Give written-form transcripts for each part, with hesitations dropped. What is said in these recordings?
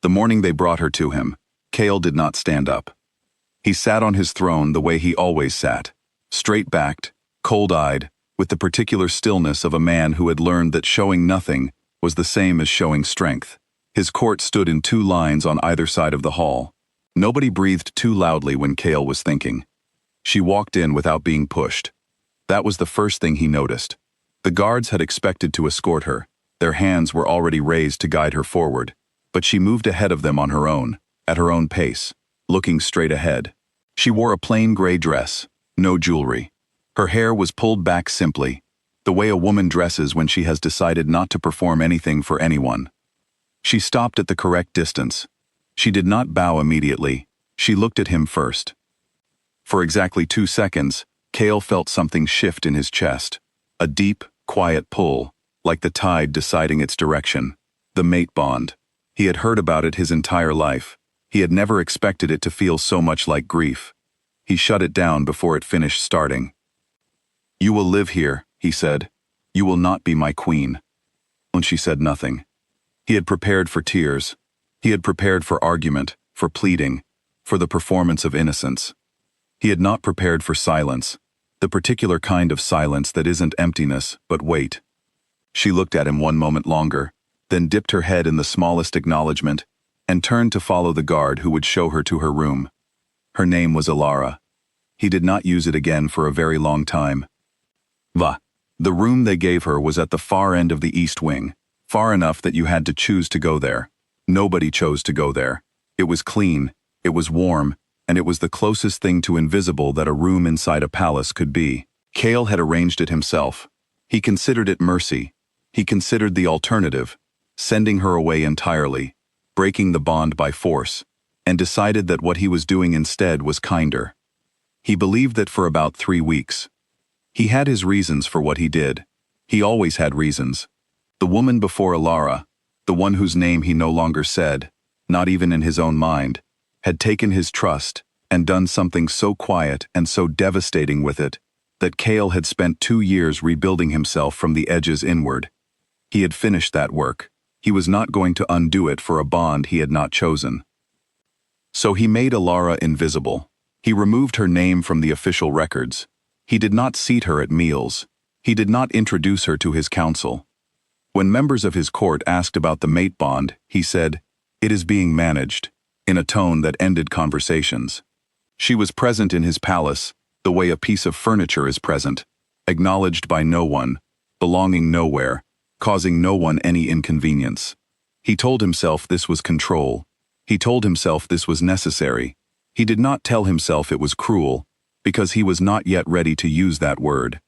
The morning they brought her to him, Kale did not stand up. He sat on his throne the way he always sat, straight-backed, cold-eyed, with the particular stillness of a man who had learned that showing nothing was the same as showing strength. His court stood in two lines on either side of the hall. Nobody breathed too loudly when Kale was thinking. She walked in without being pushed. That was the first thing he noticed. The guards had expected to escort her. Their hands were already raised to guide her forward, but she moved ahead of them on her own, at her own pace, looking straight ahead. She wore a plain gray dress, no jewelry. Her hair was pulled back simply, the way a woman dresses when she has decided not to perform anything for anyone. She stopped at the correct distance. She did not bow immediately. She looked at him first. For exactly 2 seconds, Kale felt something shift in his chest. A deep, quiet pull, like the tide deciding its direction. The mate bond. He had heard about it his entire life. He had never expected it to feel so much like grief. He shut it down before it finished starting. "You will live here," he said. "You will not be my queen." And she said nothing. He had prepared for tears. He had prepared for argument, for pleading, for the performance of innocence. He had not prepared for silence, the particular kind of silence that isn't emptiness, but weight. She looked at him one moment longer, then dipped her head in the smallest acknowledgement, and turned to follow the guard who would show her to her room. Her name was Elara. He did not use it again for a very long time. The room they gave her was at the far end of the east wing, far enough that you had to choose to go there. Nobody chose to go there. It was clean, it was warm, and it was the closest thing to invisible that a room inside a palace could be. Kale had arranged it himself. He considered it mercy. He considered the alternative, sending her away entirely, breaking the bond by force, and decided that what he was doing instead was kinder. He believed that for about 3 weeks. He had his reasons for what he did. He always had reasons. The woman before Elara, the one whose name he no longer said, not even in his own mind, had taken his trust and done something so quiet and so devastating with it that Kale had spent 2 years rebuilding himself from the edges inward. He had finished that work. He was not going to undo it for a bond he had not chosen. So he made Elara invisible. He removed her name from the official records. He did not seat her at meals. He did not introduce her to his council. When members of his court asked about the mate bond, he said, "It is being managed," in a tone that ended conversations. She was present in his palace, the way a piece of furniture is present, acknowledged by no one, belonging nowhere, causing no one any inconvenience. He told himself this was control. He told himself this was necessary. He did not tell himself it was cruel, because he was not yet ready to use that word.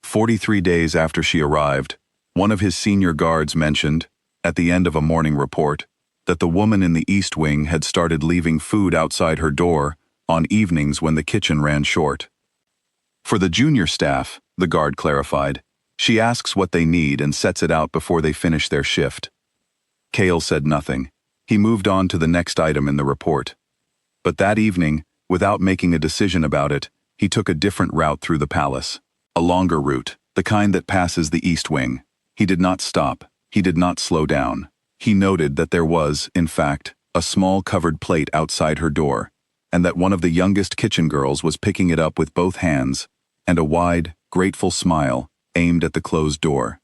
43 days after she arrived, one of his senior guards mentioned, at the end of a morning report, that the woman in the East Wing had started leaving food outside her door on evenings when the kitchen ran short. For the junior staff, the guard clarified, she asks what they need and sets it out before they finish their shift. Kale said nothing. He moved on to the next item in the report. But that evening, without making a decision about it, he took a different route through the palace. A longer route, the kind that passes the East Wing. He did not stop. He did not slow down. He noted that there was, in fact, a small covered plate outside her door, and that one of the youngest kitchen girls was picking it up with both hands, and a wide, grateful smile aimed at the closed door.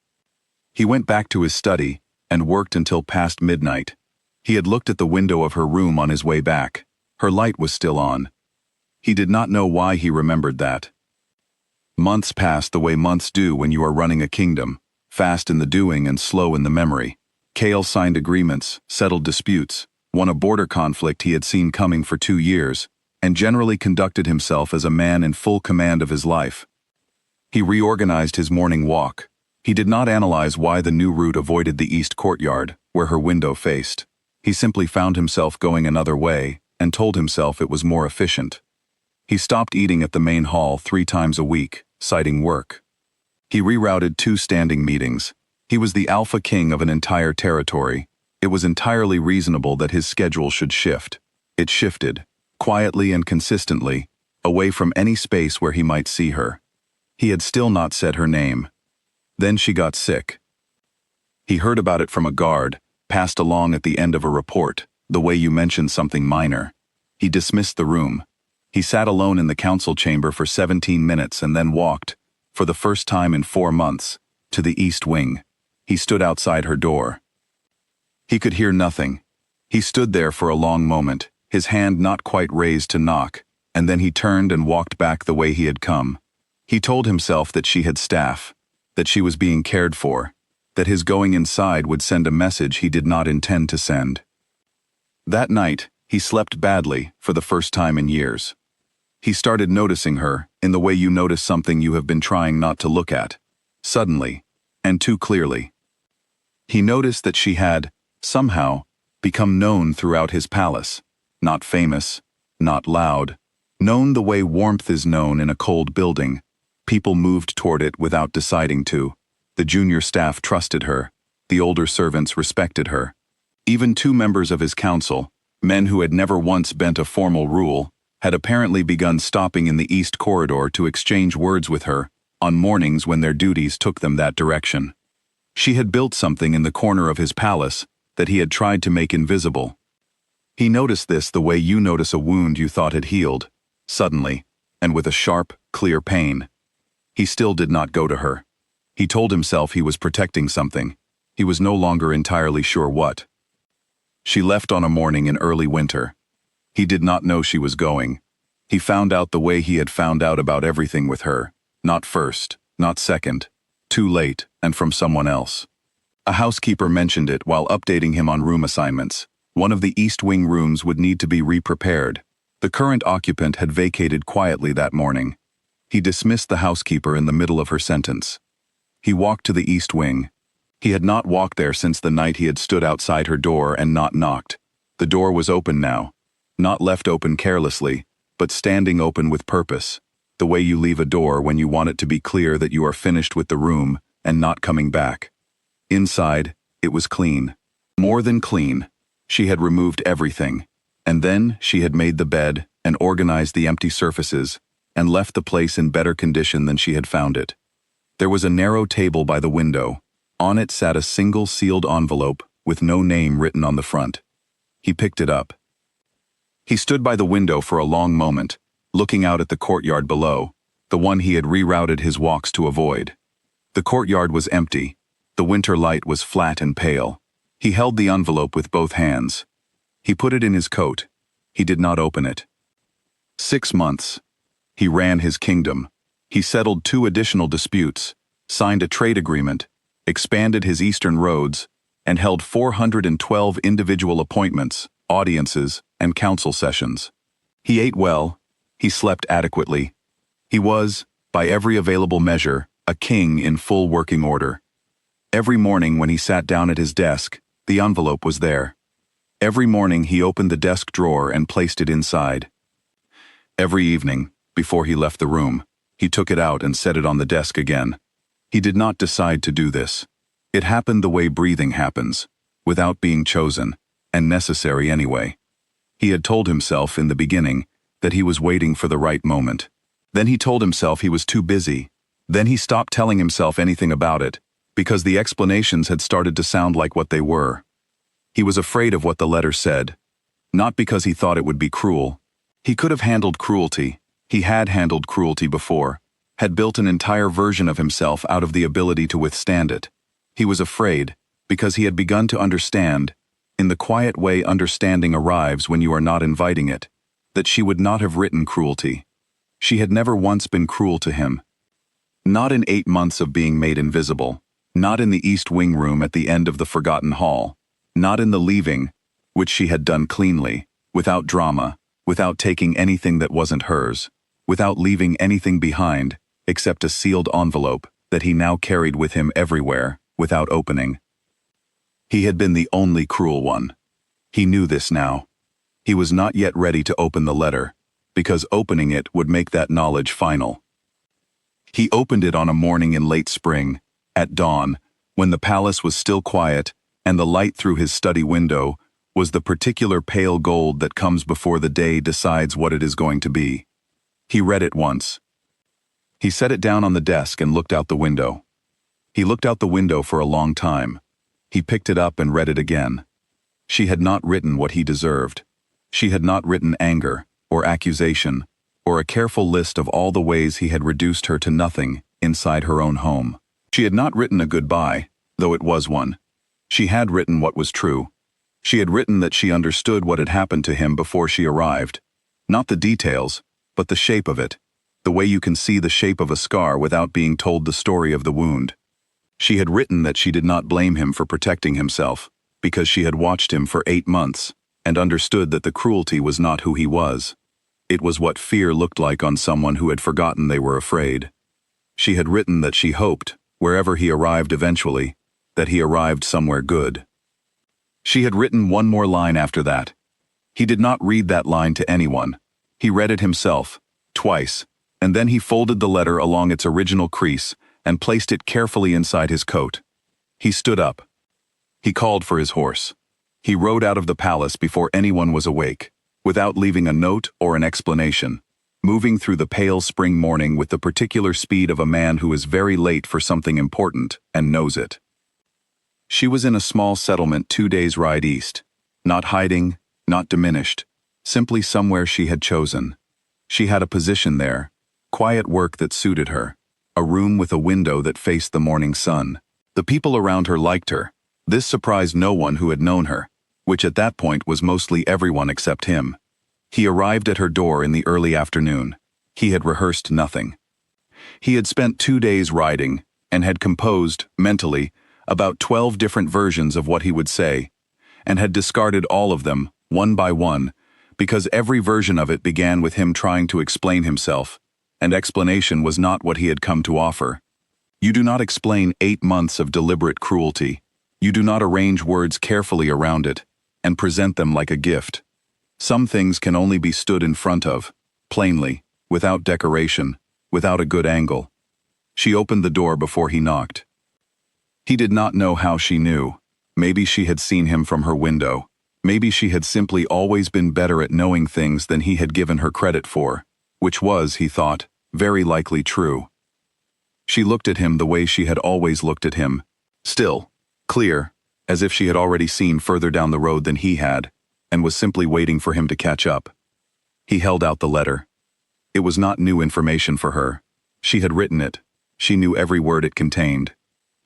He went back to his study and worked until past midnight. He had looked at the window of her room on his way back. Her light was still on. He did not know why he remembered that. Months passed the way months do when you are running a kingdom, fast in the doing and slow in the memory. Kale signed agreements, settled disputes, won a border conflict he had seen coming for 2 years, and generally conducted himself as a man in full command of his life. He reorganized his morning walk. He did not analyze why the new route avoided the east courtyard, where her window faced. He simply found himself going another way and told himself it was more efficient. He stopped eating at the main hall 3 times a week, citing work. He rerouted 2 standing meetings. He was the alpha king of an entire territory. It was entirely reasonable that his schedule should shift. It shifted, quietly and consistently, away from any space where he might see her. He had still not said her name. Then she got sick. He heard about it from a guard, passed along at the end of a report, the way you mentioned something minor. He dismissed the room. He sat alone in the council chamber for 17 minutes and then walked, for the first time in 4 months, to the east wing. He stood outside her door. He could hear nothing. He stood there for a long moment, his hand not quite raised to knock, and then he turned and walked back the way he had come. He told himself that she had staff, that she was being cared for, that his going inside would send a message he did not intend to send. That night, he slept badly for the first time in years. He started noticing her in the way you notice something you have been trying not to look at, suddenly, and too clearly. He noticed that she had, somehow, become known throughout his palace, not famous, not loud, known the way warmth is known in a cold building. People moved toward it without deciding to. The junior staff trusted her. The older servants respected her. Even 2 members of his council, men who had never once bent a formal rule, had apparently begun stopping in the east corridor to exchange words with her on mornings when their duties took them that direction. She had built something in the corner of his palace that he had tried to make invisible. He noticed this the way you notice a wound you thought had healed, suddenly, and with a sharp, clear pain. He still did not go to her. He told himself he was protecting something. He was no longer entirely sure what. She left on a morning in early winter. He did not know she was going. He found out the way he had found out about everything with her, not first, not second, too late, and from someone else. A housekeeper mentioned it while updating him on room assignments. One of the east wing rooms would need to be re-prepared. The current occupant had vacated quietly that morning. He dismissed the housekeeper in the middle of her sentence. He walked to the east wing. He had not walked there since the night he had stood outside her door and not knocked. The door was open now, not left open carelessly, but standing open with purpose, the way you leave a door when you want it to be clear that you are finished with the room and not coming back. Inside, it was clean. More than clean. She had removed everything, and then she had made the bed and organized the empty surfaces and left the place in better condition than she had found it. There was a narrow table by the window. On it sat a single sealed envelope with no name written on the front. He picked it up. He stood by the window for a long moment, looking out at the courtyard below, the one he had rerouted his walks to avoid. The courtyard was empty. The winter light was flat and pale. He held the envelope with both hands. He put it in his coat. He did not open it. 6 months. He ran his kingdom. He settled 2 additional disputes, signed a trade agreement, expanded his eastern roads, and held 412 individual appointments, audiences, and council sessions. He ate well. He slept adequately. He was, by every available measure, a king in full working order. Every morning when he sat down at his desk, the envelope was there. Every morning he opened the desk drawer and placed it inside. Every evening, before he left the room, he took it out and set it on the desk again. He did not decide to do this. It happened the way breathing happens, without being chosen, and necessary anyway. He had told himself in the beginning that he was waiting for the right moment. Then he told himself he was too busy. Then he stopped telling himself anything about it, because the explanations had started to sound like what they were. He was afraid of what the letter said, not because he thought it would be cruel. He could have handled cruelty. He had handled cruelty before, had built an entire version of himself out of the ability to withstand it. He was afraid, because he had begun to understand, in the quiet way understanding arrives when you are not inviting it, that she would not have written cruelty. She had never once been cruel to him. Not in 8 months of being made invisible, not in the East Wing room at the end of the forgotten hall, not in the leaving, which she had done cleanly, without drama, without taking anything that wasn't hers, without leaving anything behind, except a sealed envelope that he now carried with him everywhere, without opening. He had been the only cruel one. He knew this now. He was not yet ready to open the letter, because opening it would make that knowledge final. He opened it on a morning in late spring, at dawn, when the palace was still quiet, and the light through his study window was the particular pale gold that comes before the day decides what it is going to be. He read it once. He set it down on the desk and looked out the window. He looked out the window for a long time. He picked it up and read it again. She had not written what he deserved. She had not written anger, or accusation, or a careful list of all the ways he had reduced her to nothing inside her own home. She had not written a goodbye, though it was one. She had written what was true. She had written that she understood what had happened to him before she arrived. Not the details, but the shape of it, the way you can see the shape of a scar without being told the story of the wound. She had written that she did not blame him for protecting himself, because she had watched him for 8 months, and understood that the cruelty was not who he was. It was what fear looked like on someone who had forgotten they were afraid. She had written that she hoped, wherever he arrived eventually, that he arrived somewhere good. She had written one more line after that. He did not read that line to anyone. He read it himself, twice, and then he folded the letter along its original crease and placed it carefully inside his coat. He stood up. He called for his horse. He rode out of the palace before anyone was awake, without leaving a note or an explanation, moving through the pale spring morning with the particular speed of a man who is very late for something important and knows it. She was in a small settlement 2 days' ride east, not hiding, not diminished, simply somewhere she had chosen. She had a position there, quiet work that suited her, a room with a window that faced the morning sun. The people around her liked her. This surprised no one who had known her, which at that point was mostly everyone except him. He arrived at her door in the early afternoon. He had rehearsed nothing. He had spent 2 days riding, and had composed, mentally, about 12 different versions of what he would say, and had discarded all of them, one by one, because every version of it began with him trying to explain himself, and explanation was not what he had come to offer. You do not explain 8 months of deliberate cruelty. You do not arrange words carefully around it, and present them like a gift. Some things can only be stood in front of, plainly, without decoration, without a good angle. She opened the door before he knocked. He did not know how she knew. Maybe she had seen him from her window. Maybe she had simply always been better at knowing things than he had given her credit for, which was, he thought, very likely true. She looked at him the way she had always looked at him, still, clear, as if she had already seen further down the road than he had, and was simply waiting for him to catch up. He held out the letter. It was not new information for her. She had written it. She knew every word it contained.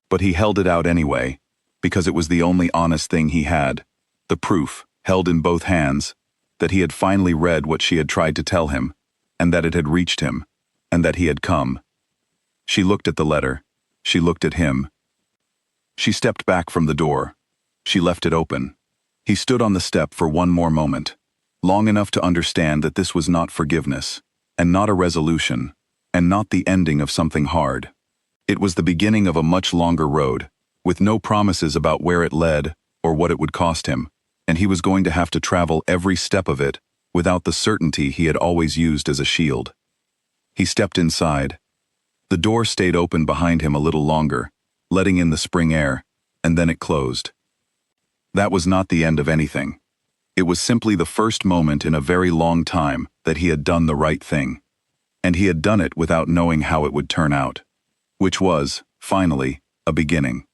But he held it out anyway, because it was the only honest thing he had, the proof, held in both hands, that he had finally read what she had tried to tell him, and that it had reached him, and that he had come. She looked at the letter. She looked at him. She stepped back from the door. She left it open. He stood on the step for one more moment, long enough to understand that this was not forgiveness, and not a resolution, and not the ending of something hard. It was the beginning of a much longer road, with no promises about where it led or what it would cost him, and he was going to have to travel every step of it without the certainty he had always used as a shield. He stepped inside. The door stayed open behind him a little longer, letting in the spring air, and then it closed. That was not the end of anything. It was simply the first moment in a very long time that he had done the right thing. And he had done it without knowing how it would turn out, which was, finally, a beginning.